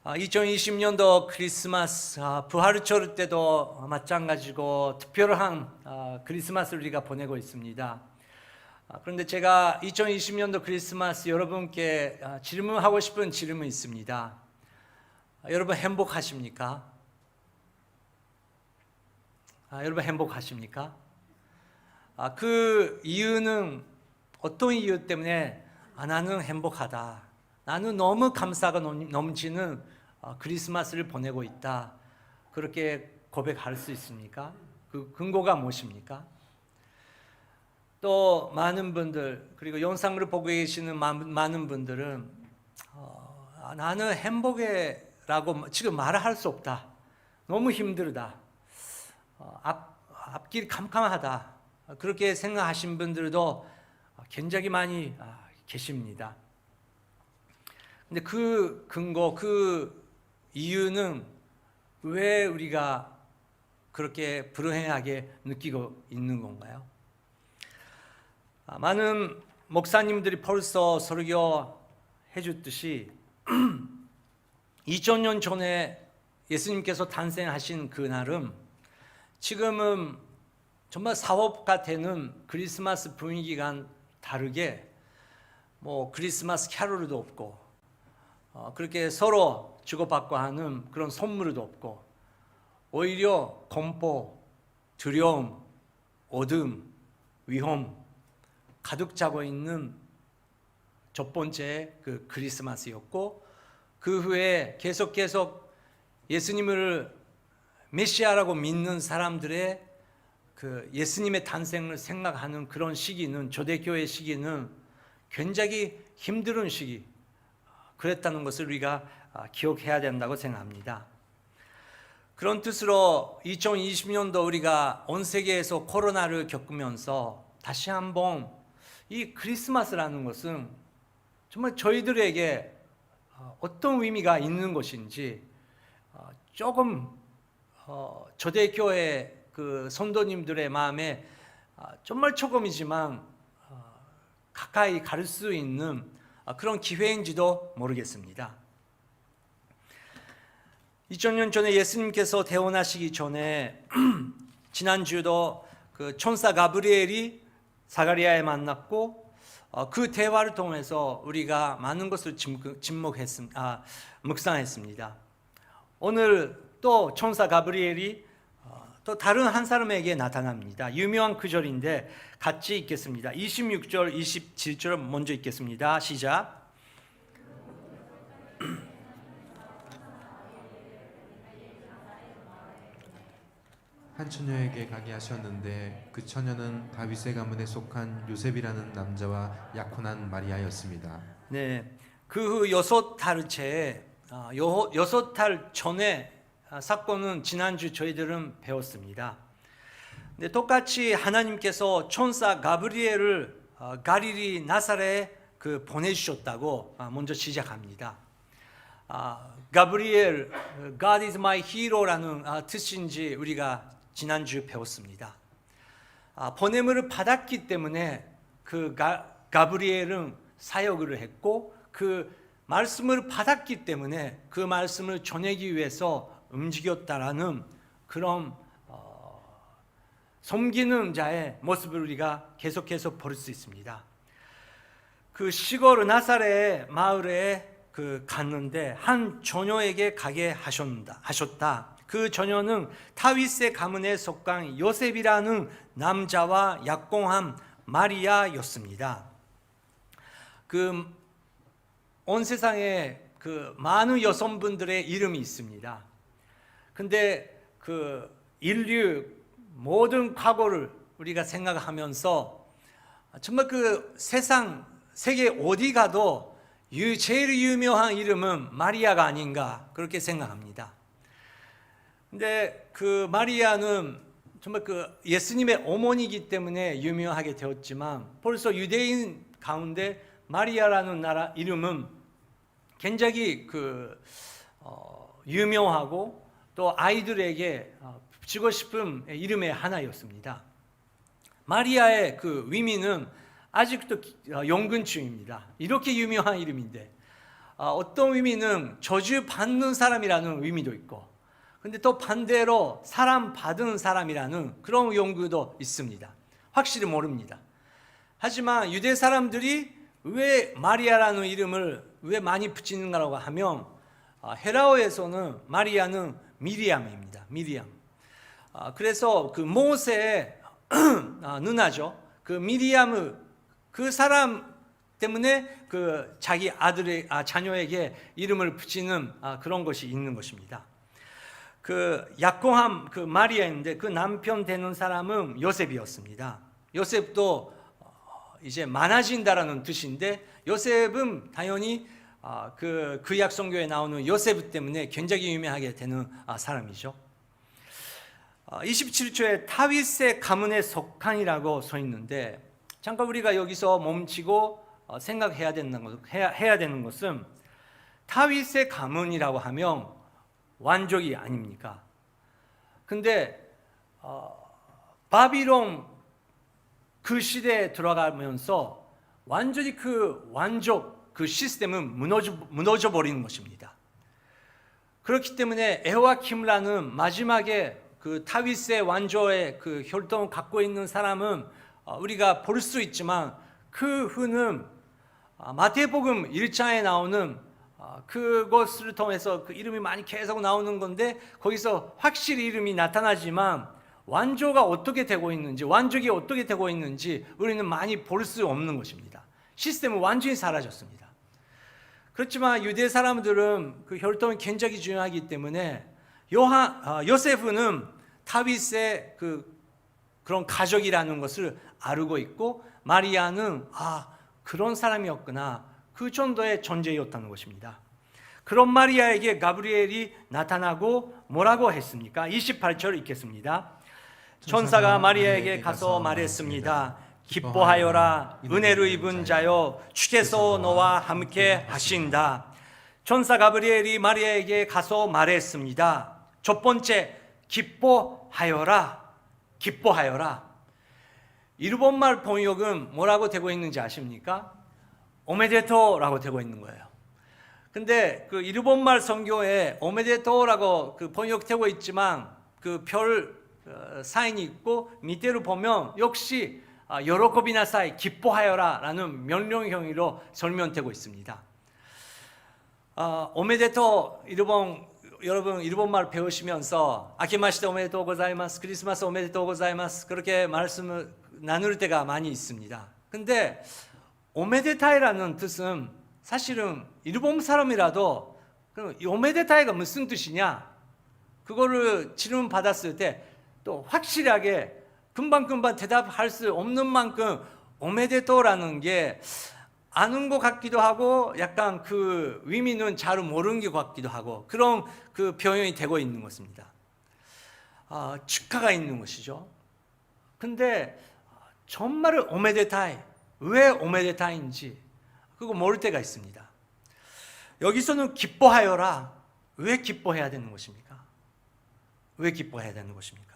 2020년도 크리스마스 부활절 때도 마찬가지고 특별한 크리스마스를 우리가 보내고 있습니다. 그런데 제가 2020년도 크리스마스 여러분께 질문하고 싶은 질문이 있습니다. 여러분 행복하십니까? 여러분 행복하십니까? 그 이유는 어떤 이유 때문에 나는 행복하다, 나는 너무 감사가 넘치는 크리스마스를 보내고 있다, 그렇게 고백할 수 있습니까? 그 근거가 무엇입니까? 또 많은 분들, 그리고 영상을 보고 계시는 많은 분들은 나는 행복해라고 지금 말할 수 없다, 너무 힘들다, 앞길이 캄캄하다, 그렇게 생각하신 분들도 굉장히 많이 계십니다. 근데 그 근거, 그 이유는 왜 우리가 그렇게 불행하게 느끼고 있는 건가요? 많은 목사님들이 벌써 설교해 줬듯이 2000년 전에 예수님께서 탄생하신 그날은 지금은 정말 사업가 되는 크리스마스 분위기가 다르게 크리스마스 캐롤도 없고 그렇게 서로 주고받고 하는 그런 선물도 없고, 오히려 공포, 두려움, 어둠, 위험 가득 차고 있는 첫 번째 그 크리스마스였고, 그 후에 계속 예수님을 메시아라고 믿는 사람들의 그 예수님의 탄생을 생각하는 그런 시기는, 초대교회 시기는 굉장히 힘든 시기, 그랬다는 것을 우리가 기억해야 된다고 생각합니다. 그런 뜻으로 2020년도 우리가 온 세계에서 코로나를 겪으면서 다시 한번 이 크리스마스라는 것은 정말 저희들에게 어떤 의미가 있는 것인지 조금 초대교회 그 성도님들의 마음에 정말 조금이지만 가까이 갈 수 있는 그런 기회인지도 모르겠습니다. 2000년 전에 예수님께서 태어나시기 전에 지난주도 그 천사 가브리엘이 사가리아에 만났고, 그 대화를 통해서 우리가 많은 것을 묵상했습니다. 오늘 또 천사 가브리엘이 또 다른 한 사람에게 나타납니다. 유명한 구절인데 같이 읽겠습니다. 26절, 27절 먼저 읽겠습니다. 시작. 한 처녀에게 가게 하셨는데 그 처녀는 다윗의 가문에 속한 요셉이라는 남자와 약혼한 마리아였습니다. 네, 그 6달 채, 6달 전에 사건은 지난주 저희들은 배웠습니다. 근데 똑같이 하나님께서 천사 가브리엘을 갈릴리 나사렛에 보내주셨다고 먼저 시작합니다. 가브리엘, God is my hero라는 뜻인지 우리가 지난주 배웠습니다. 보냄을 받았기 때문에 그 가브리엘은 사역을 했고, 그 말씀을 받았기 때문에 그 말씀을 전하기 위해서 움직였다라는 그런 섬기는 자의 모습을 우리가 계속해서 볼 수 있습니다. 그 시골 나사렛 마을에 갔는데 한 처녀에게 가게 하셨다. 그 처녀는 다윗의 가문에 속한 요셉이라는 남자와 약혼한 마리아였습니다. 온 세상에 많은 여성분들의 이름이 있습니다. 근데 인류 모든 과거를 우리가 생각하면서 정말 세계 어디 가도 제일 유명한 이름은 마리아가 아닌가, 그렇게 생각합니다. 근데 그 마리아는 정말 예수님의 어머니이기 때문에 유명하게 되었지만, 벌써 유대인 가운데 마리아라는 나라 이름은 굉장히 유명하고 또 아이들에게 붙이고 싶은 이름의 하나였습니다. 마리아의 그 의미는 아직도 연근 중입니다. 이렇게 유명한 이름인데 어떤 의미는 저주 받는 사람이라는 의미도 있고, 근데 또 반대로 사람 받은 사람이라는 그런 연구도 있습니다. 확실히 모릅니다. 하지만 유대 사람들이 왜 마리아라는 이름을 왜 많이 붙이는가라고 하면 헤라어에서는 마리아는 미리암입니다. 미리암. 그래서 그 모세의 누나죠. 그 미리암의 그 사람 때문에 그 자기 아들의 자녀에게 이름을 붙이는 그런 것이 있는 것입니다. 그 약공함 그 마리아인데 그 남편 되는 사람은 요셉이었습니다. 요셉도 이제 많아진다라는 뜻인데, 요셉은 당연히 그 구약 성경에 나오는 요셉 때문에 굉장히 유명하게 되는 사람이죠. 27조에 다윗의 가문에 속한이라고 써 있는데, 잠깐 우리가 여기서 멈추고 생각해야 되는 것은 다윗의 가문이라고 하면 왕족이 아닙니까? 근데 바빌론 그 시대에 들어가면서 완전히 그 왕족 그 시스템은 무너져 버리는 것입니다. 그렇기 때문에 에호야킴라는 마지막에 그 다윗의 왕조의 그 혈통을 갖고 있는 사람은 우리가 볼 수 있지만, 그 후는 마태복음 1장에 나오는 그것을 통해서 그 이름이 많이 계속 나오는 건데, 거기서 확실히 이름이 나타나지만 왕족이 어떻게 되고 있는지 우리는 많이 볼 수 없는 것입니다. 시스템은 완전히 사라졌습니다. 그렇지만 유대 사람들은 그 혈통이 굉장히 중요하기 때문에 요세프는 다윗의 그런 가족이라는 것을 알고 있고, 마리아는 그런 사람이었구나, 그 정도의 존재였다는 것입니다. 그런 마리아에게 가브리엘이 나타나고 뭐라고 했습니까? 28절 읽겠습니다. 천사가 마리아에게 가서 말했습니다. 기뻐하여라, 은혜를 입은 자여, 주께서 너와 함께 하신다. 천사 가브리엘이 마리아에게 가서 말했습니다. 첫 번째, 기뻐하여라. 기뻐하여라. 일본말 번역은 뭐라고 되고 있는지 아십니까? 오메데토라고 되고 있는 거예요. 근데 그 일본말 성경에 오메데토라고 그 번역되고 있지만, 그 별 사인이 있고 밑에로 보면 역시 요로코비나사이, 기뻐하여라 라는 명령형으로 설명되고 있습니다. 오메데토 여러분 일본말 배우시면서 아케마시테 오메데토 고자이마스, 크리스마스 오메데토 고자이마스, 그렇게 말씀을 나눌 때가 많이 있습니다. 근데 오메데타이라는 뜻은 사실은 일본 사람이라도 오메데타이가 무슨 뜻이냐, 그거를 질문 받았을 때 또 확실하게 금방금방 대답할 수 없는 만큼 오메데토라는 게 아는 것 같기도 하고, 약간 그 의미는 잘 모르는 것 같기도 하고, 그런 그 표현이 되고 있는 것입니다. 축하가 있는 것이죠. 근데 정말 오메데타이, 왜 오메데타이인지 그거 모를 때가 있습니다. 여기서는 기뻐하여라. 왜 기뻐해야 되는 것입니까? 왜 기뻐해야 되는 것입니까?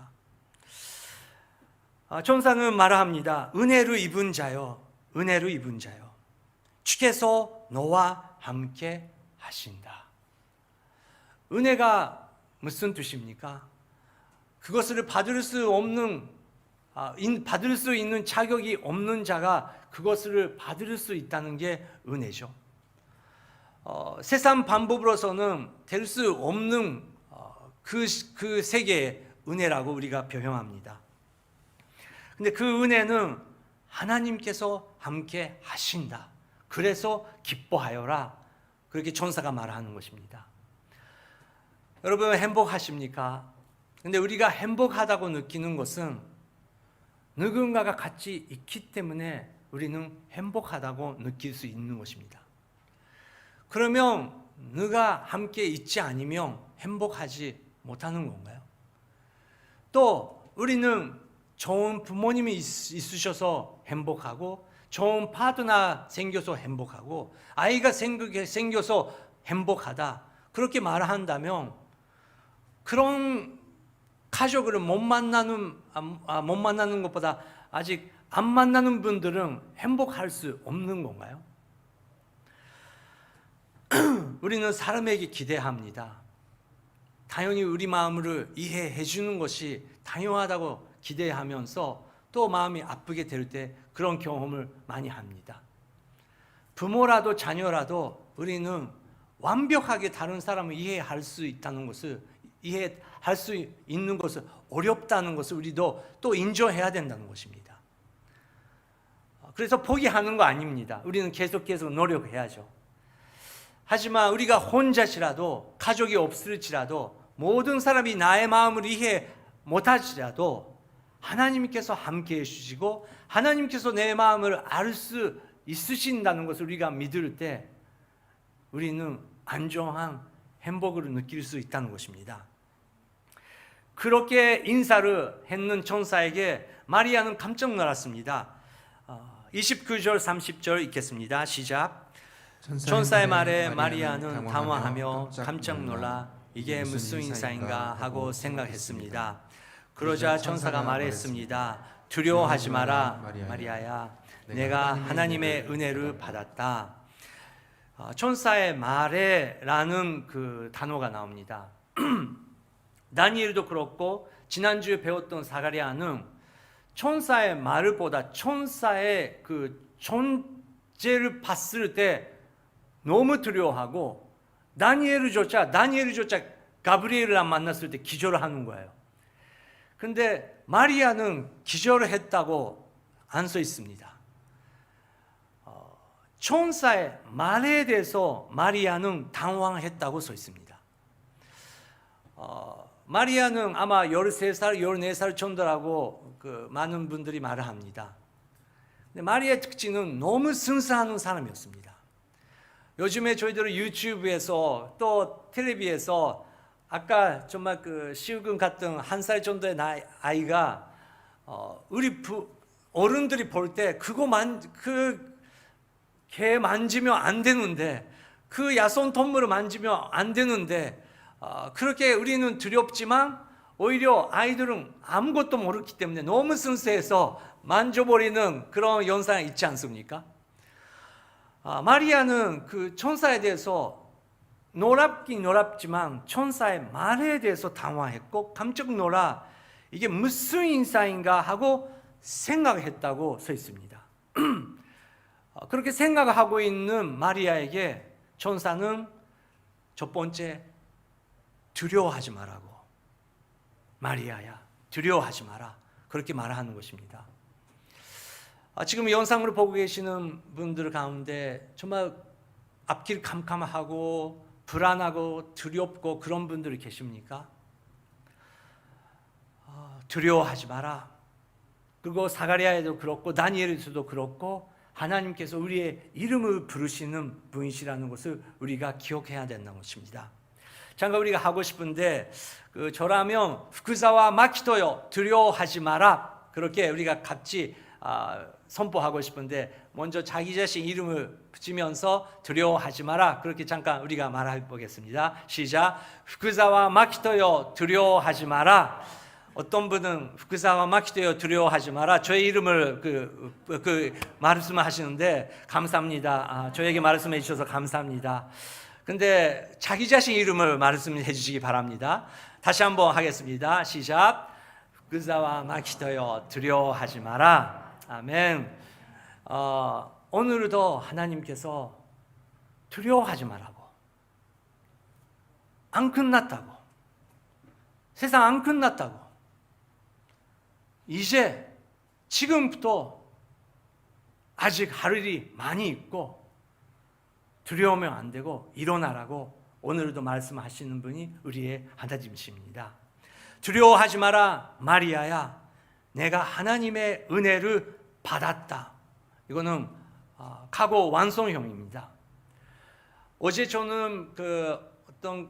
천사는 말합니다. 은혜를 입은 자여, 은혜를 입은 자여, 주께서 너와 함께 하신다. 은혜가 무슨 뜻입니까? 그것을 받을 수 있는 자격이 없는 자가 그것을 받을 수 있다는 게 은혜죠. 세상 방법으로서는 될 수 없는 그 세계의 은혜라고 우리가 표현합니다. 근데 그 은혜는 하나님께서 함께 하신다. 그래서 기뻐하여라. 그렇게 천사가 말하는 것입니다. 여러분 행복하십니까? 근데 우리가 행복하다고 느끼는 것은 누군가가 같이 있기 때문에 우리는 행복하다고 느낄 수 있는 것입니다. 그러면 누가 함께 있지 않으면 행복하지 못하는 건가요? 또 우리는 좋은 부모님이 있으셔서 행복하고, 좋은 파트너 생겨서 행복하고, 아이가 생겨서 행복하다, 그렇게 말한다면 그런 가족을 못 만나는 것보다 아직 안 만나는 분들은 행복할 수 없는 건가요? 우리는 사람에게 기대합니다. 당연히 우리 마음을 이해해 주는 것이 당연하다고 기대하면서 또 마음이 아프게 될 때 그런 경험을 많이 합니다. 부모라도 자녀라도 우리는 완벽하게 다른 사람을 이해할 수 있다는 것을, 이해할 수 있는 것을 어렵다는 것을 우리도 또 인정해야 된다는 것입니다. 그래서 포기하는 거 아닙니다. 우리는 계속 노력해야죠. 하지만 우리가 혼자시라도, 가족이 없을지라도, 모든 사람이 나의 마음을 이해 못하지라도 하나님께서 함께해 주시고 하나님께서 내 마음을 알 수 있으신다는 것을 우리가 믿을 때 우리는 안정한 행복을 느낄 수 있다는 것입니다. 그렇게 인사를 했는 천사에게 마리아는 깜짝 놀랐습니다. 29절 30절 읽겠습니다. 시작. 천사의 말에 마리아는 당황하며 깜짝 놀라 이게 무슨 인사인가 하고 생각했습니다. 그러자 천사가 말했습니다. 두려워하지 마라 마리아야, 내가 하나님의 은혜를 받았다. 천사의 말에라는 그 단어가 나옵니다. 다니엘도 그렇고 지난주에 배웠던 사가랴는 천사의 말보다 천사의 그 존재를 봤을 때 너무 두려워하고 다니엘조차 가브리엘을 만났을 때 기절을 하는 거예요. 그런데 마리아는 기절을 했다고 안 써 있습니다. 천사의 말에 대해서 마리아는 당황했다고 써 있습니다. 마리아는 아마 13살, 14살 정도라고 그 많은 분들이 말을 합니다. 근데 마리아의 특징은 너무 순수한 사람이었습니다. 요즘에 저희들은 유튜브에서 또 텔레비에서 아까 정말 그 시우금 같은 1살 정도의 아이가 우리 어른들이 볼 때 개 만지면 안 되는데, 그 야손 동물을 만지면 안 되는데, 그렇게 우리는 두렵지만 오히려 아이들은 아무것도 모르기 때문에 너무 순수해서 만져버리는 그런 현상이 있지 않습니까? 마리아는 그 천사에 대해서 놀랍긴 놀랍지만 천사의 말에 대해서 당황했고 깜짝 놀라 이게 무슨 인사인가 하고 생각했다고 써 있습니다. 그렇게 생각하고 있는 마리아에게 천사는 첫 번째, 두려워하지 말라고. 마리아야, 두려워하지 마라. 그렇게 말하는 것입니다. 지금 영상으로 보고 계시는 분들 가운데 정말 앞길 캄캄하고 불안하고 두렵고 그런 분들이 계십니까? 두려워하지 마라. 그리고 사가랴에도 그렇고 다니엘에서도 그렇고 하나님께서 우리의 이름을 부르시는 분이시라는 것을 우리가 기억해야 된다는 것입니다. 잠깐 우리가 하고 싶은데 저라면 후쿠사와 마키토요, 두려워하지 마라. 그렇게 우리가 같이 선포하고 싶은데 먼저 자기 자신 이름을 붙이면서 두려워하지 마라. 그렇게 잠깐 우리가 말해 보겠습니다. 시작. 후쿠사와 마키토요, 두려워하지 마라. 어떤 분은 후쿠사와 마키토요, 두려워하지 마라. 저의 이름을 말씀하시는데 감사합니다. 저에게 말씀해 주셔서 감사합니다. 근데 자기 자신 이름을 말씀해 주시기 바랍니다. 다시 한번 하겠습니다. 시작. 후쿠사와 마키토요, 두려워하지 마라. 아멘. 오늘도 하나님께서 두려워하지 말라고, 안 끝났다고, 세상 안 끝났다고, 이제 지금부터 아직 할 일이 많이 있고 두려우면 안 되고 일어나라고 오늘도 말씀하시는 분이 우리의 하나님이십니다. 두려워하지 마라 마리아야, 내가 하나님의 은혜를 받았다. 이거는 과거 완성형입니다. 어제 저는 어떤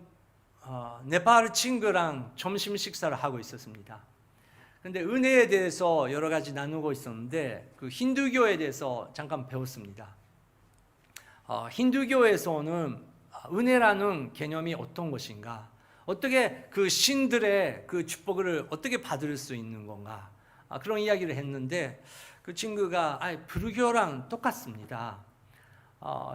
네팔 친구랑 점심 식사를 하고 있었습니다. 근데 은혜에 대해서 여러 가지 나누고 있었는데 그 힌두교에 대해서 잠깐 배웠습니다. 힌두교에서는 은혜라는 개념이 어떤 것인가, 어떻게 그 신들의 그 축복을 어떻게 받을 수 있는 건가, 그런 이야기를 했는데 그 친구가 불교랑 똑같습니다.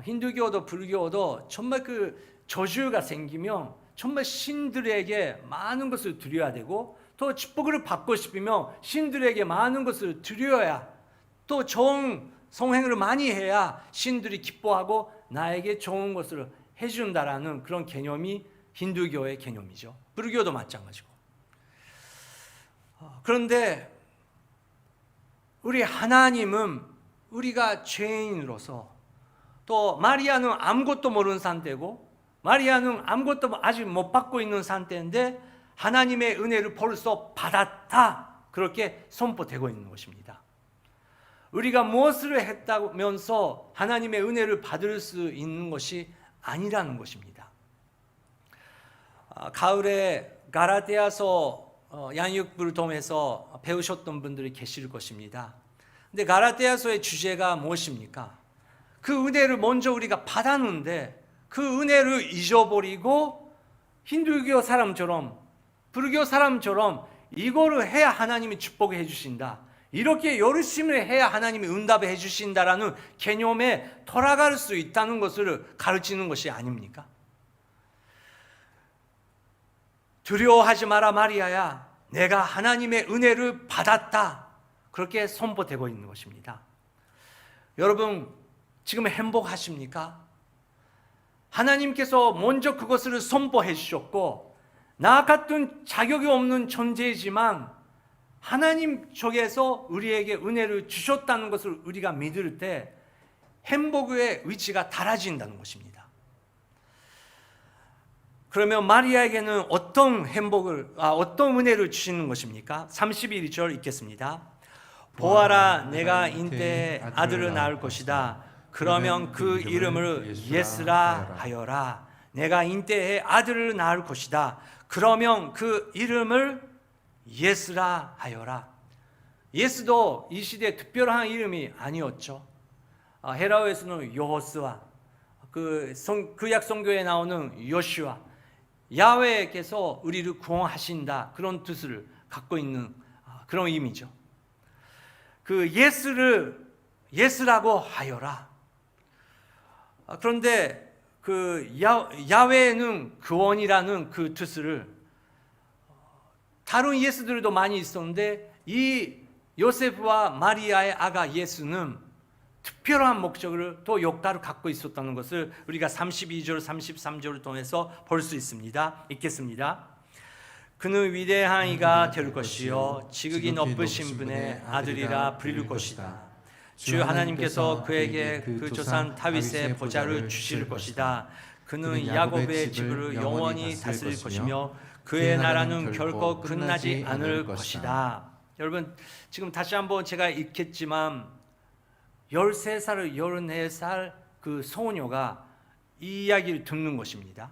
힌두교도 불교도 정말 그 저주가 생기면 정말 신들에게 많은 것을 드려야 되고, 또 축복을 받고 싶으면 신들에게 많은 것을 드려야, 또 좋은 성행을 많이 해야 신들이 기뻐하고 나에게 좋은 것을 해준다라는 그런 개념이 힌두교의 개념이죠. 불교도 마찬가지고. 그런데 우리 하나님은 우리가 죄인으로서, 또 마리아는 아무것도 모르는 상태고, 마리아는 아무것도 아직 못 받고 있는 상태인데 하나님의 은혜를 벌써 받았다, 그렇게 선포되고 있는 것입니다. 우리가 무엇을 했다면서 하나님의 은혜를 받을 수 있는 것이 아니라는 것입니다. 가을에 가라데아서 양육부를 통해서 배우셨던 분들이 계실 것입니다. 근데 가라데아서의 주제가 무엇입니까? 그 은혜를 먼저 우리가 받았는데 그 은혜를 잊어버리고 힌두교 사람처럼, 불교 사람처럼 이거를 해야 하나님이 축복해 주신다, 이렇게 열심히 해야 하나님이 응답해 주신다라는 개념에 돌아갈 수 있다는 것을 가르치는 것이 아닙니까? 두려워하지 마라 마리아야, 내가 하나님의 은혜를 받았다, 그렇게 선포되고 있는 것입니다. 여러분 지금 행복하십니까? 하나님께서 먼저 그것을 선포해 주셨고, 나 같은 자격이 없는 존재이지만 하나님 쪽에서 우리에게 은혜를 주셨다는 것을 우리가 믿을 때 행복의 위치가 달라진다는 것입니다. 그러면 마리아에게는 어떤 어떤 은혜를 주시는 것입니까? 31절 읽겠습니다. 보아라, 내가 인때에 아들을 낳을 것이다. 그러면 그 이름을 예스라 하여라. 내가 인때에 아들을 낳을 것이다. 그러면 그 이름을 예스라 하여라. 예스도 이 시대에 특별한 이름이 아니었죠. 헤라어에서는 여호스와, 구약 성경에 나오는 요슈아, 야훼께서 우리를 구원하신다, 그런 뜻을 갖고 있는 그런 의미죠. 그 예스를 예스라고 하여라. 그런데 그 야훼는 구원이라는 그 뜻을, 다른 예수들도 많이 있었는데 이 요셉과 마리아의 아가 예수는 특별한 목적을, 또 역할을 갖고 있었다는 것을 우리가 32절 33절을 통해서 볼 수 있습니다. 읽겠습니다. 그는 위대한 이가 될 것이요 지극히 높으신 분의 아들이라 불릴 것이다. 주 하나님께서 그에게 그 조상 다윗의 보좌를 주실 것이다. 그는 야곱의 집을 영원히 다스릴 것이며 그의 나라는 결코 끝나지 않을 것이다. 여러분 지금 다시 한번 제가 읽겠지만 13살, 14살 그 소녀가 이 이야기를 듣는 것입니다.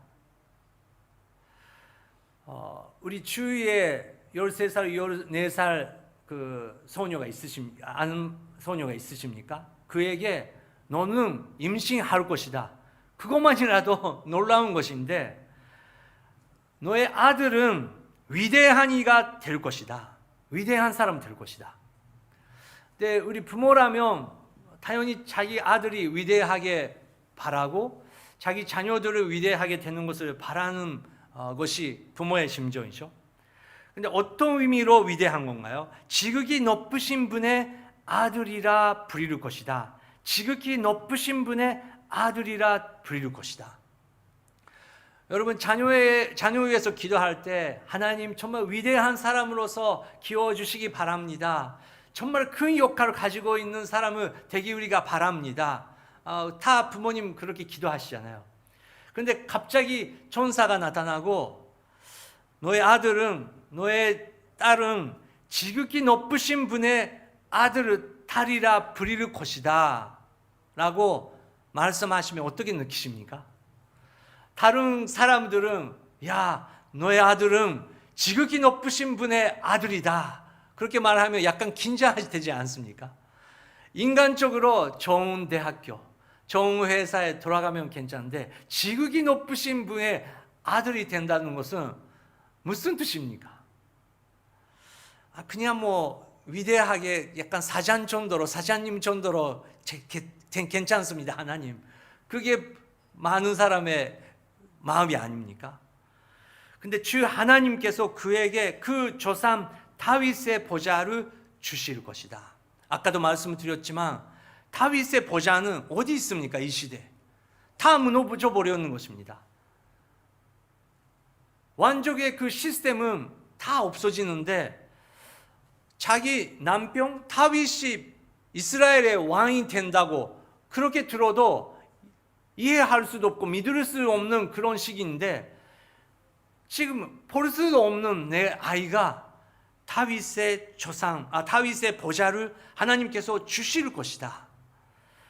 우리 주위에 13살, 14살 그 소녀가 아는 소녀가 있으십니까? 그에게 너는 임신할 것이다, 그것만이라도 놀라운 것인데, 너의 아들은 위대한 이가 될 것이다, 위대한 사람 될 것이다. 근데 우리 부모라면 당연히 자기 아들이 위대하게 바라고 자기 자녀들을 위대하게 되는 것을 바라는 것이 부모의 심정이죠. 근데 어떤 의미로 위대한 건가요? 지극히 높으신 분의 아들이라 부릴 것이다. 지극히 높으신 분의 아들이라 부릴 것이다. 여러분 자녀 위해서 기도할 때 하나님 정말 위대한 사람으로서 키워주시기 바랍니다. 정말 큰 역할을 가지고 있는 사람을 되기 우리가 바랍니다. 다 부모님 그렇게 기도하시잖아요. 그런데 갑자기 천사가 나타나고 너의 아들은, 너의 딸은 지극히 높으신 분의 딸이라 부릴 것이다 라고 말씀하시면 어떻게 느끼십니까? 다른 사람들은 야, 너의 아들은 지극히 높으신 분의 아들이다, 그렇게 말하면 약간 긴장되지 않습니까? 인간적으로 좋은 대학교, 좋은 회사에 돌아가면 괜찮은데 지극히 높으신 분의 아들이 된다는 것은 무슨 뜻입니까? 그냥 뭐 위대하게 약간 사장 정도로, 사장님 정도로 괜찮습니다. 하나님 그게 많은 사람의 마음이 아닙니까? 근데 주 하나님께서 그에게 그 조상 다윗의 보좌를 주실 것이다. 아까도 말씀드렸지만 다윗의 보좌는 어디 있습니까? 이 시대 다 무너져 버렸는 것입니다. 왕족의 그 시스템은 다 없어지는데 자기 남편 다윗이 이스라엘의 왕이 된다고 그렇게 들어도 이해할 수도 없고 믿을 수 없는 그런 시기인데 지금 볼 수도 없는 내 아이가 다윗의 다윗의 보좌를 하나님께서 주실 것이다.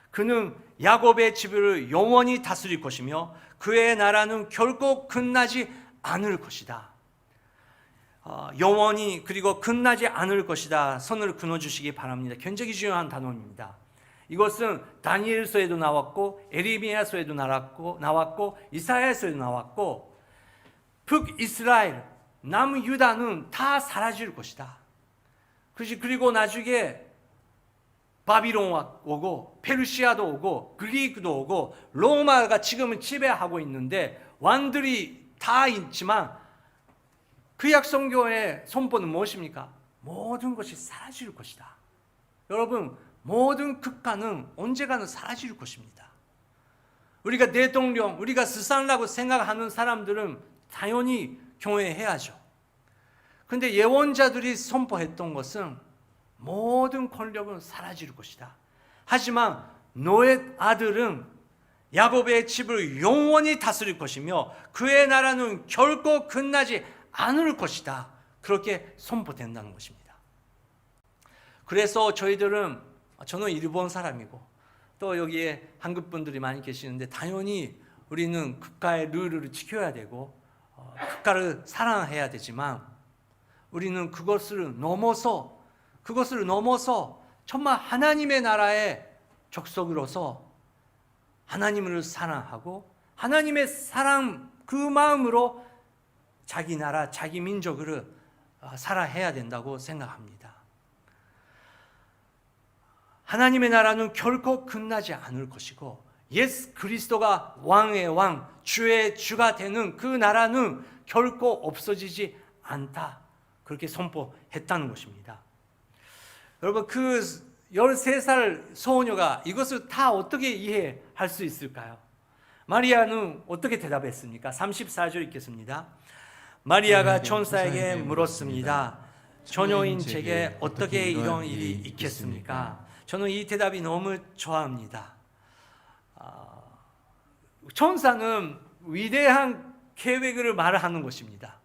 그는 야곱의 집을 영원히 다스릴 것이며 그의 나라는 결코 끝나지 않을 것이다. 영원히 그리고 끝나지 않을 것이다. 손을 그어주시기 바랍니다. 굉장히 중요한 단어입니다. 이것은 다니엘서에도 나왔고 에레미야서에도 나왔고 이사야서에도 나왔고 북이스라엘 남유다는 다 사라질 것이다. 그리고 나중에 바비론 오고 페르시아도 오고 그리스도 오고 로마가 지금은 지배하고 있는데 왕들이 다 있지만 구약 성경의 선포는 무엇입니까? 모든 것이 사라질 것이다. 여러분 모든 국가는 언젠가는 사라질 것입니다. 우리가 대통령, 우리가 스산라고 생각하는 사람들은 당연히 경외해야죠. 그런데 예언자들이 선포했던 것은 모든 권력은 사라질 것이다. 하지만 너의 아들은 야곱의 집을 영원히 다스릴 것이며 그의 나라는 결코 끝나지 않을 것이다. 그렇게 선포된다는 것입니다. 그래서 저는 일본 사람이고 또 여기에 한국 분들이 많이 계시는데 당연히 우리는 국가의 룰을 지켜야 되고 국가를 사랑해야 되지만 우리는 그것을 넘어서 정말 하나님의 나라의 족속으로서 하나님을 사랑하고 하나님의 사랑 그 마음으로 자기 나라, 자기 민족을 사랑해야 된다고 생각합니다. 하나님의 나라는 결코 끝나지 않을 것이고 예수 그리스도가 왕의 왕, 주의 주가 되는 그 나라는 결코 없어지지 않다. 그렇게 선포했다는 것입니다. 여러분 그 13살 소녀가 이것을 다 어떻게 이해할 수 있을까요? 마리아는 어떻게 대답했습니까? 34절 읽겠습니다. 마리아가 천사에게 물었습니다. 처녀인 제게 어떻게 이런 일이 있겠습니까? 저는 이 대답이 너무 좋아합니다. 천사는 위대한 계획을 말하는 것입니다.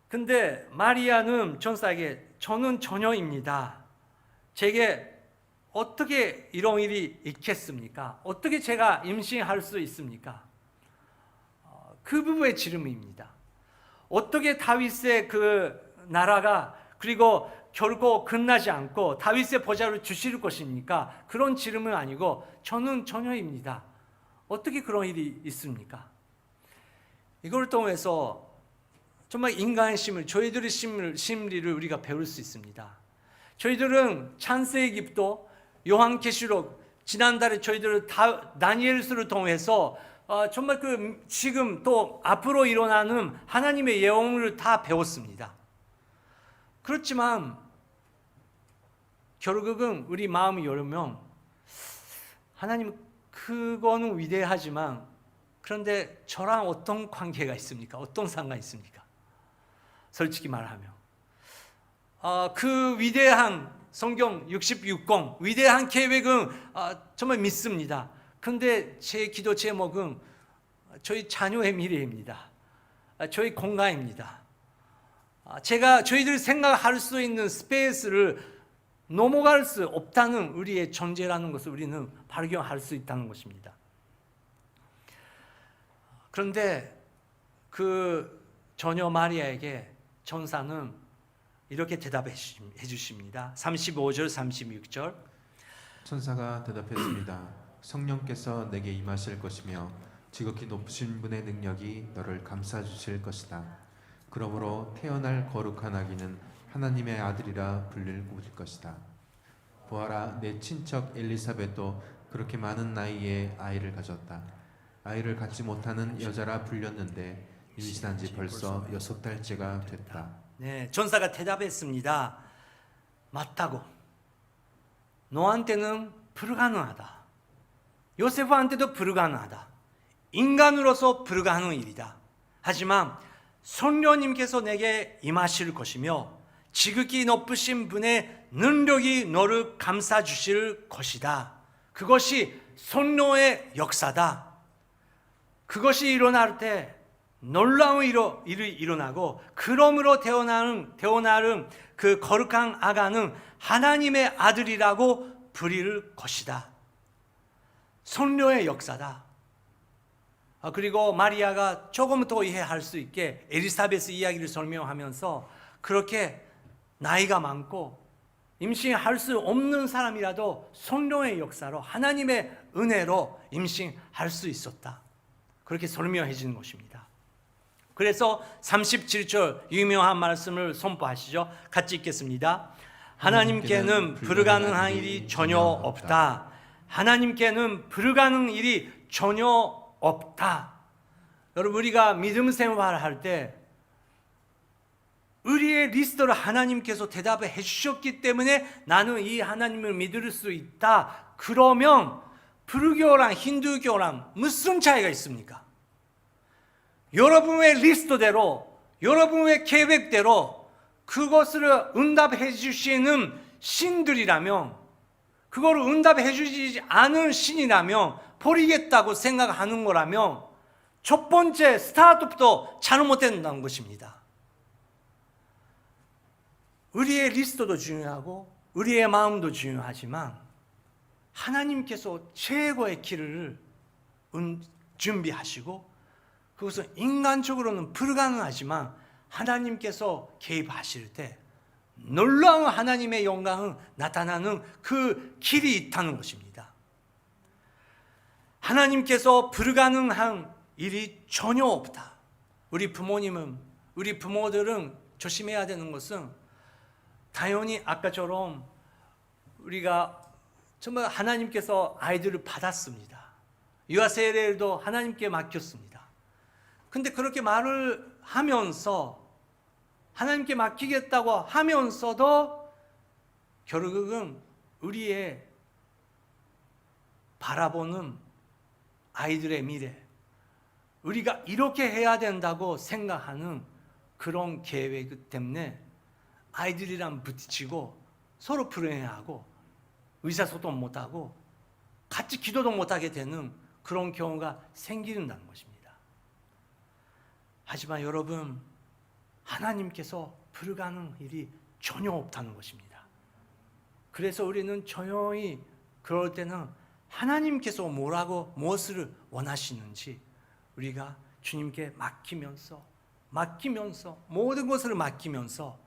근데 마리아는 천사에게 저는 처녀입니다. 제게 어떻게 이런 일이 있겠습니까? 어떻게 제가 임신할 수 있습니까? 그 부분의 질문입니다. 어떻게 다윗의 그 나라가 그리고 결코 끝나지 않고 다윗의 보좌를 주실 것입니까? 그런 질문은 아니고 저는 처녀입니다. 어떻게 그런 일이 있습니까? 이걸 통해서 정말 인간의 심을, 저희들의 심리를 우리가 배울 수 있습니다. 저희들은 창세기부터 요한계시록, 지난달에 저희들은 다니엘서를 통해서 정말 그 지금 또 앞으로 일어나는 하나님의 예언을 다 배웠습니다. 그렇지만 결국은 우리 마음이 열면 하나님 그거는 위대하지만 그런데 저랑 어떤 관계가 있습니까? 어떤 상관이 있습니까? 솔직히 말하면 그 위대한 성경 66권 위대한 계획은 정말 믿습니다. 그런데 제 기도 제목은 저희 자녀의 미래입니다. 저희 건강입니다. 저희들이 생각할 수 있는 스페이스를 넘어갈 수 없다는 우리의 존재라는 것을 우리는 발견할 수 있다는 것입니다. 그런데 그 처녀 마리아에게 천사는 이렇게 대답해 주십니다. 35절 36절 천사가 대답했습니다. 성령께서 내게 임하실 것이며 지극히 높으신 분의 능력이 너를 감싸 주실 것이다. 그러므로 태어날 거룩한 아기는 하나님의 아들이라 불릴 것이다. 보아라, 내 친척 엘리사벳도 그렇게 많은 나이에 아이를 가졌다. 아이를 갖지 못하는 여자라 불렸는데 임신한 지 벌써 6달째가 됐다. 네, 전사가 대답했습니다. 맞다고. 너한테는 불가능하다. 요세프한테도 불가능하다. 인간으로서 불가능한 일이다. 하지만 성령님께서 내게 임하실 것이며 지극히 높으신 분의 능력이 너를 감싸 주실 것이다. 그것이 성령의 역사다. 그것이 일어날 때 놀라운 일이 일어나고 그러므로 태어나는 그 거룩한 아가는 하나님의 아들이라고 부릴 것이다. 성령의 역사다. 그리고 마리아가 조금 더 이해할 수 있게 엘리사벳의 이야기를 설명하면서 그렇게 나이가 많고 임신할 수 없는 사람이라도 성령의 역사로 하나님의 은혜로 임신할 수 있었다. 그렇게 설명해 주는 것입니다. 그래서 37절 유명한 말씀을 선포하시죠. 같이 읽겠습니다. 하나님께는 불가능한 일이 전혀 없다. 하나님께는 불가능한 일이 전혀 없다. 여러분, 우리가 믿음 생활할 때 우리의 리스트를 하나님께서 대답을 해주셨기 때문에 나는 이 하나님을 믿을 수 있다. 그러면 불교랑 힌두교랑 무슨 차이가 있습니까? 여러분의 리스트대로, 여러분의 계획대로 그것을 응답해 주시는 신들이라면, 그걸 응답해 주지 않은 신이라면, 버리겠다고 생각하는 거라면 첫 번째 스타트부터 잘못된다는 것입니다. 우리의 리스트도 중요하고 우리의 마음도 중요하지만 하나님께서 최고의 길을 준비하시고 그것은 인간적으로는 불가능하지만 하나님께서 개입하실 때 놀라운 하나님의 영광은 나타나는 그 길이 있다는 것입니다. 하나님께서 불가능한 일이 전혀 없다. 우리 부모들은 조심해야 되는 것은 당연히 아까처럼 우리가 정말 하나님께서 아이들을 받았습니다. 유아 세례도 하나님께 맡겼습니다. 근데 그렇게 말을 하면서 하나님께 맡기겠다고 하면서도 결국은 우리의 바라보는 아이들의 미래, 우리가 이렇게 해야 된다고 생각하는 그런 계획 때문에 아이들이랑 부딪히고 서로 불행해하고 의사소통 못하고 같이 기도도 못하게 되는 그런 경우가 생긴다는 것입니다. 하지만 여러분, 하나님께서 불가능한 일이 전혀 없다는 것입니다. 그래서 우리는 조용히 그럴 때는 하나님께서 무엇을 원하시는지 우리가 주님께 맡기면서 모든 것을 맡기면서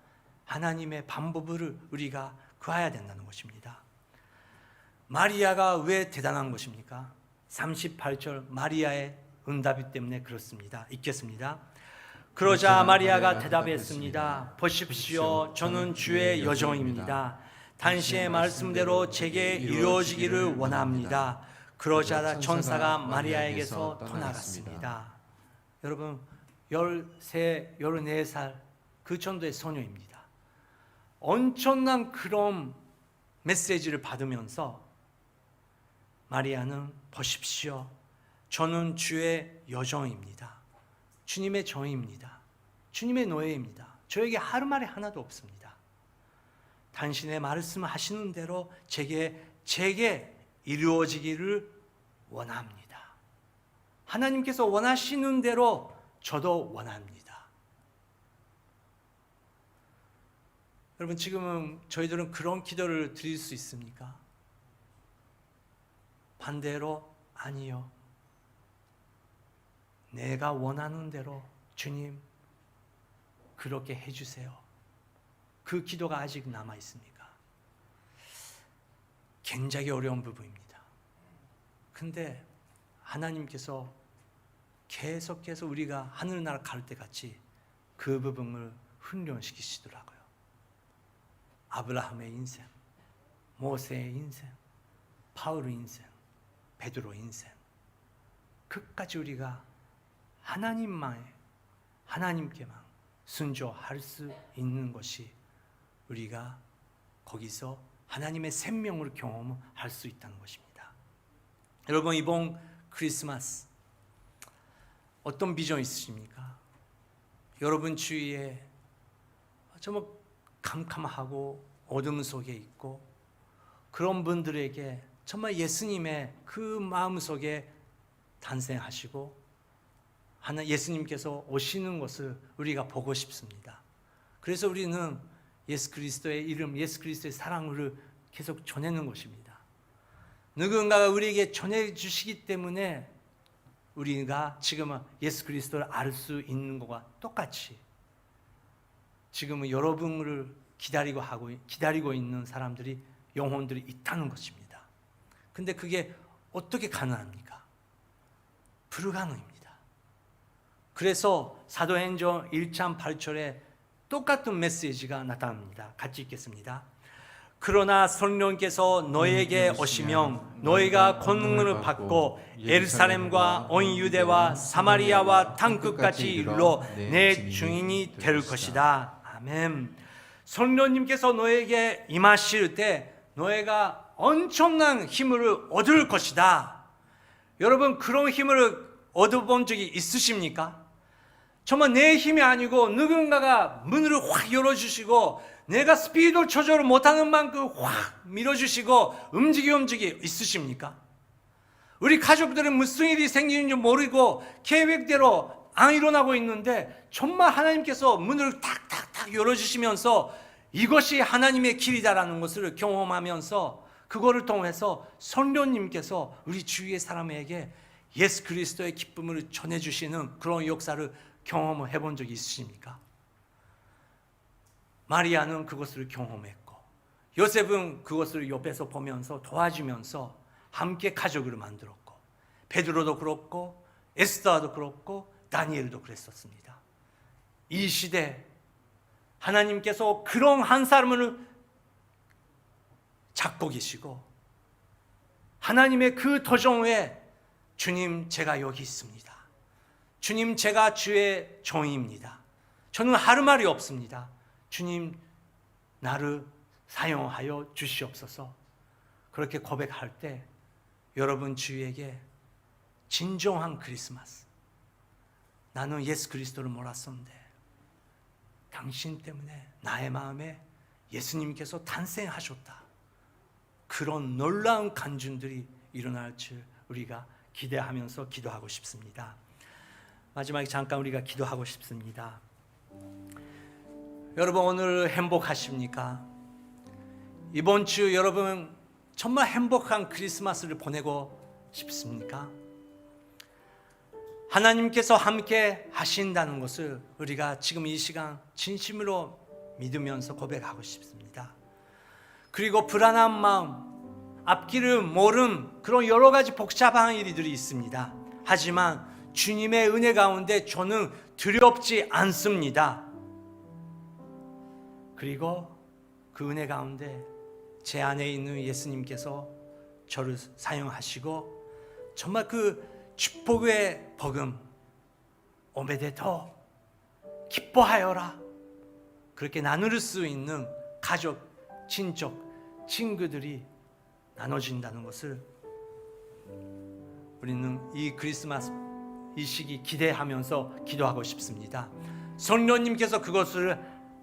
하나님의 방법을 우리가 구해야 된다는 것입니다. 마리아가 왜 대단한 것입니까? 38절 마리아의 응답이 때문에 그렇습니다. 읽겠습니다. 그러자 마리아가 대답했습니다. 보십시오, 저는 주의 여종입니다. 당신의 말씀대로 제게 이루어지기를 원합니다. 그러자 천사가 마리아에게서 떠나갔습니다. 여러분, 13, 14살 그 정도의 소녀입니다. 엄청난 그런 메시지를 받으면서 마리아는 보십시오, 저는 주의 여종입니다. 주님의 종입니다. 주님의 노예입니다. 저에게 할 말이 하나도 없습니다. 당신의 말씀하시는 대로 제게 이루어지기를 원합니다. 하나님께서 원하시는 대로 저도 원합니다. 여러분, 지금은 저희들은 그런 기도를 드릴 수 있습니까? 반대로 아니요. 내가 원하는 대로 주님 그렇게 해주세요. 그 기도가 아직 남아 있습니까? 굉장히 어려운 부분입니다. 근데 하나님께서 계속해서 우리가 하늘나라 갈 때 같이 그 부분을 훈련시키시더라고요. 아브라함의 인생, 모세의 인생, 바울의 인생, 베드로 인생, 끝까지 우리가 하나님께만 순종할 수 있는 것이 우리가 거기서 하나님의 생명을 경험할 수 있다는 것입니다. 여러분, 이번 크리스마스 어떤 비전 있으십니까? 여러분 주위에 정말 캄캄하고 어둠 속에 있고 그런 분들에게 정말 예수님의 그 마음속에 탄생하시고 예수님께서 오시는 것을 우리가 보고 싶습니다. 그래서 우리는 예수 그리스도의 이름, 예수 그리스도의 사랑을 계속 전하는 것입니다. 누군가가 우리에게 전해주시기 때문에 우리가 지금은 예수 그리스도를 알 수 있는 것과 똑같이 지금은 여러분을 기다리고 있는 사람들이, 영혼들이 있다는 것입니다. 근데 그게 어떻게 가능합니까? 불가능입니다. 그래서 사도행전 1장 8절에 똑같은 메시지가 나타납니다. 같이 읽겠습니다. 그러나 성령께서 너에게 오시면 너희가 권능을 받고 예루살렘과 온 유대와 사마리아와 땅끝까지 이르러 내 증인이 될 것이다. 아멘. 성령님께서 너에게 임하실 때 너희가 엄청난 힘을 얻을 것이다. 여러분, 그런 힘을 얻어본 적이 있으십니까? 정말 내 힘이 아니고 누군가가 문을 확 열어주시고 내가 스피드 조절을 못하는 만큼 확 밀어주시고 움직이 있으십니까? 우리 가족들은 무슨 일이 생기는지 모르고 계획대로 안 일어나고 있는데 정말 하나님께서 문을 탁탁탁 열어주시면서 이것이 하나님의 길이다라는 것을 경험하면서 그거를 통해서 성령님께서 우리 주위의 사람에게 예수 그리스도의 기쁨을 전해주시는 그런 역사를 경험해 본 적이 있으십니까? 마리아는 그것을 경험했고 요셉은 그것을 옆에서 보면서 도와주면서 함께 가족을 만들었고 베드로도 그렇고 에스더도 그렇고 다니엘도 그랬었습니다. 이 시대 하나님께서 그런 한 사람을 잡고 계시고 하나님의 그 도전에 주님, 제가 여기 있습니다. 주님, 제가 주의 종입니다. 저는 할 말이 없습니다. 주님, 나를 사용하여 주시옵소서. 그렇게 고백할 때 여러분 주위에게 진정한 크리스마스, 나는 예수 그리스도를 몰랐었는데 당신 때문에 나의 마음에 예수님께서 탄생하셨다, 그런 놀라운 간증들이 일어날 줄 우리가 기대하면서 기도하고 싶습니다. 마지막에 잠깐 우리가 기도하고 싶습니다. 여러분, 오늘 행복하십니까? 이번 주 여러분 정말 행복한 크리스마스를 보내고 싶습니까? 하나님께서 함께 하신다는 것을 우리가 지금 이 시간 진심으로 믿으면서 고백하고 싶습니다. 그리고 불안한 마음, 앞길을 모른 그런 여러 가지 복잡한 일들이 있습니다. 하지만 주님의 은혜 가운데 저는 두렵지 않습니다. 그리고 그 은혜 가운데 제 안에 있는 예수님께서 저를 사용하시고 정말 그 축복의 복음 오메데토 기뻐하여라, 그렇게 나눌 수 있는 가족, 친족, 친구들이 나눠진다는 것을 우리는 이 크리스마스 이 시기 기대하면서 기도하고 싶습니다. 성령님께서 그것을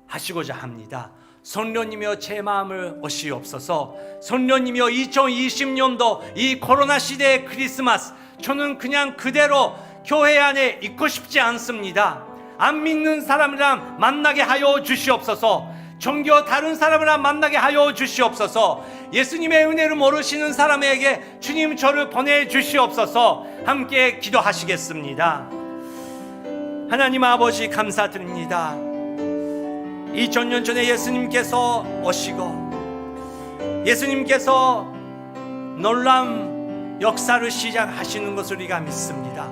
하시고자 합니다. 성령님이여 제 마음을 오시옵소서. 성령님이여 2020년도 이 코로나 시대의 크리스마스, 저는 그냥 그대로 교회 안에 있고 싶지 않습니다. 안 믿는 사람이랑 만나게 하여 주시옵소서. 종교 다른 사람이랑 만나게 하여 주시옵소서. 예수님의 은혜를 모르시는 사람에게 주님 저를 보내주시옵소서. 함께 기도하시겠습니다. 하나님 아버지, 감사드립니다. 2000년 전에 예수님께서 오시고 예수님께서 놀라운 역사를 시작하시는 것을 우리가 믿습니다.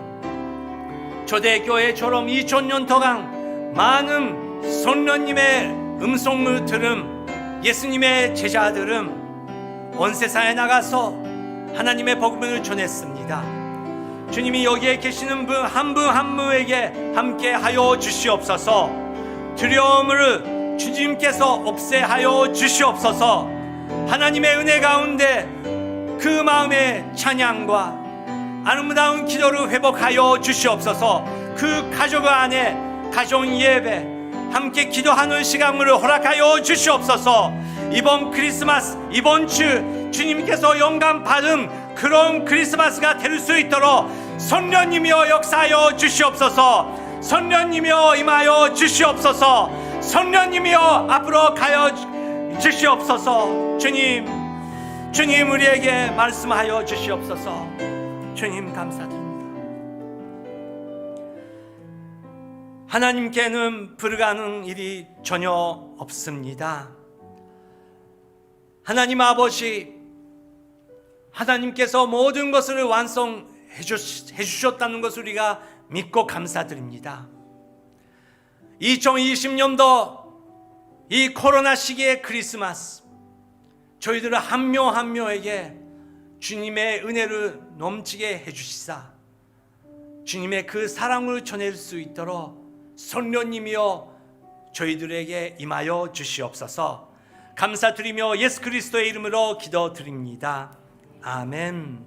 초대교회처럼 2000년 동안 많은 성령님의 음성을 들은 예수님의 제자들은 온 세상에 나가서 하나님의 복음을 전했습니다. 주님이 여기에 계시는 분 한 분 한 분에게 함께 하여 주시옵소서. 두려움을 주님께서 없애하여 주시옵소서. 하나님의 은혜 가운데 그 마음의 찬양과 아름다운 기도를 회복하여 주시옵소서. 그 가족 안에 가정 예배 함께 기도하는 시간을 허락하여 주시옵소서. 이번 크리스마스 이번 주 주님께서 영감 받은 그런 크리스마스가 될 수 있도록 성령님이여 역사하여 주시옵소서. 성령님이여 임하여 주시옵소서. 성령님이여 앞으로 가여 주시옵소서. 주님 우리에게 말씀하여 주시옵소서. 주님 감사드립니다. 하나님께는 불가능한 일이 전혀 없습니다. 하나님 아버지, 하나님께서 모든 것을 완성해 주셨다는 것을 우리가 믿고 감사드립니다. 2020년도 이 코로나 시기의 크리스마스, 저희들 한 명 한 명에게 주님의 은혜를 넘치게 해주시사 주님의 그 사랑을 전할 수 있도록 성령님이여 저희들에게 임하여 주시옵소서. 감사드리며 예수 그리스도의 이름으로 기도드립니다. 아멘.